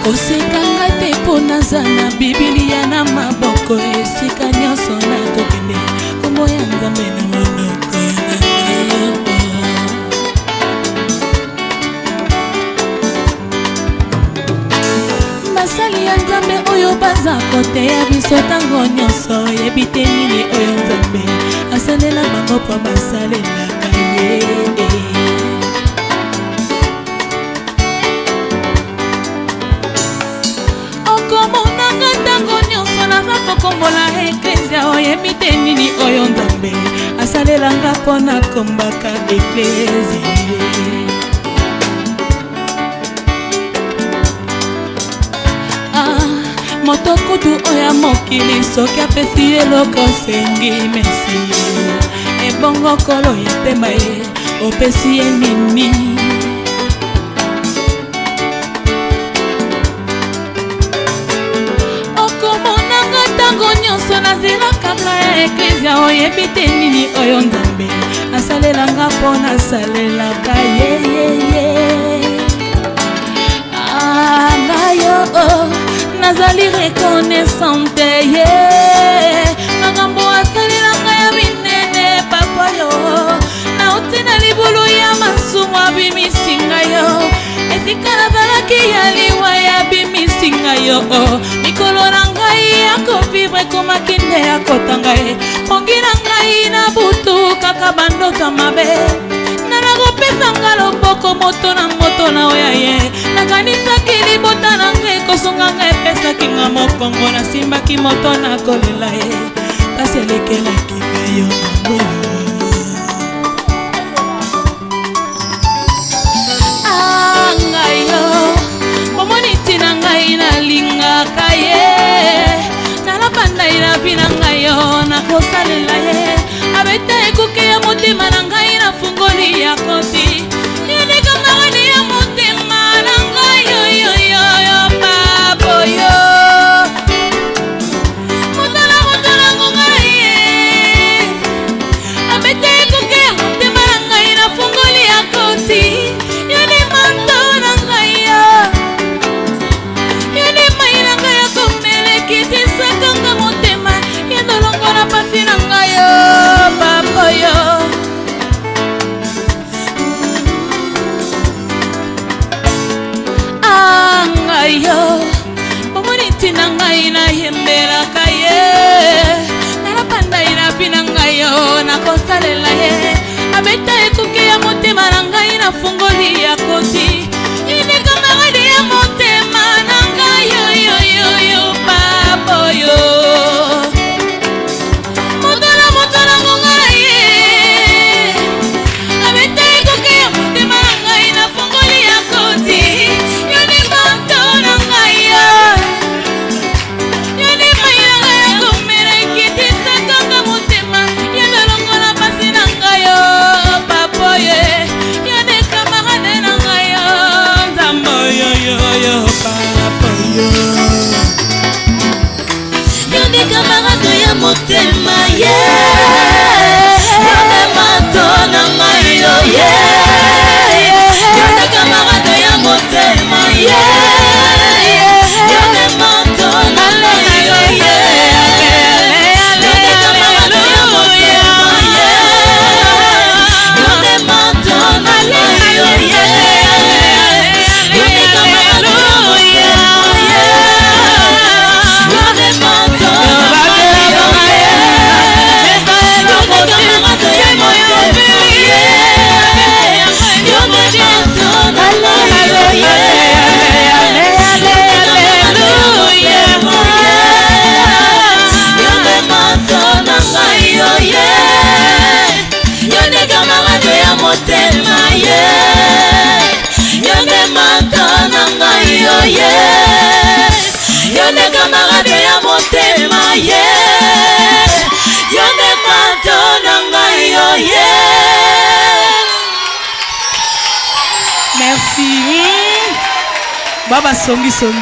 osekanga te mpo naza na Biblia na maboko esika nyonso nakokende kombo ya Nzambe na monoko basali ya Nzambe oyo baza koteya biso ntango nyonso yebi te nini oyo Nzambe asalela bango mpo basalelaka ye. Okomonanga ntango nyonso naza kokombola eklezia oyebi te nini oyo Nzambe asalelanga mpo nakombaka eklezia. Moto kutu oya mokili soki apesi eloko sengi mesi ebongo kolo ya pemba ye opesi ye nini. Okomonanga ntango nyonso nazela kabla ya eklezia oyebi te nini oyo Nzambe asalelanga mpo nasalelaka ye. Ngayo nazali reconnaissante ye makambo asalelanga ya minene papa yo nauti na libulu ya masumu abimisinga yo esika nazalaki ya liwa ya bimisinga yo mikolo na ngai ya kovivre ekomaki nde ya kotanga ye pongi na ngai na butu kaka bandoto mabe nakopesanga loboko moto na moto na oya ye nakanisaki libota na ngai ekosunganga epesaki nga mokongo nasimbaki moto nakolela ye kasi elekelaki ngayo nango ngai yo omoni ntina ngai nalingaka ye nalapandai na mpina ngai yo nakosalela ye abeta ekuke ya motema na ngai na fungoli ya konti yedekangarani ya motema na ngai yoyoyoyo baboyo motala ngongai ye abeta ekuke ya motema na ngai na fungoli ya konti yedemanto na ngai yo yedemai na ngai ya komelekiti sakanga motema yedolongo na pasi na ngai yo baboyo. Yo omoni ntina ngai nayembelaka ye nalapanda ina pina ngai yo nakosalela ye abeta ekuke ya motema na ngai na fungoli ya koti inekangaradi ya motema na ngai yoyoyoyo baboyo motola ngongai ye abeta ekuke ya motema na ngai na fungoli ya koti yonde kamarade ya motema ye yonde mato na ngai yo ye yonde kamarade ya motema ye yonde mato na ngai yo ye yonde kamarade ya motema ye yonde mato na ngai yo ye yonde kamarade ya motema ye yonde mato na ngai yo ye yonde kamarade ya motema ye yonde mato na ngai yo ye. Merci Baba songi songi.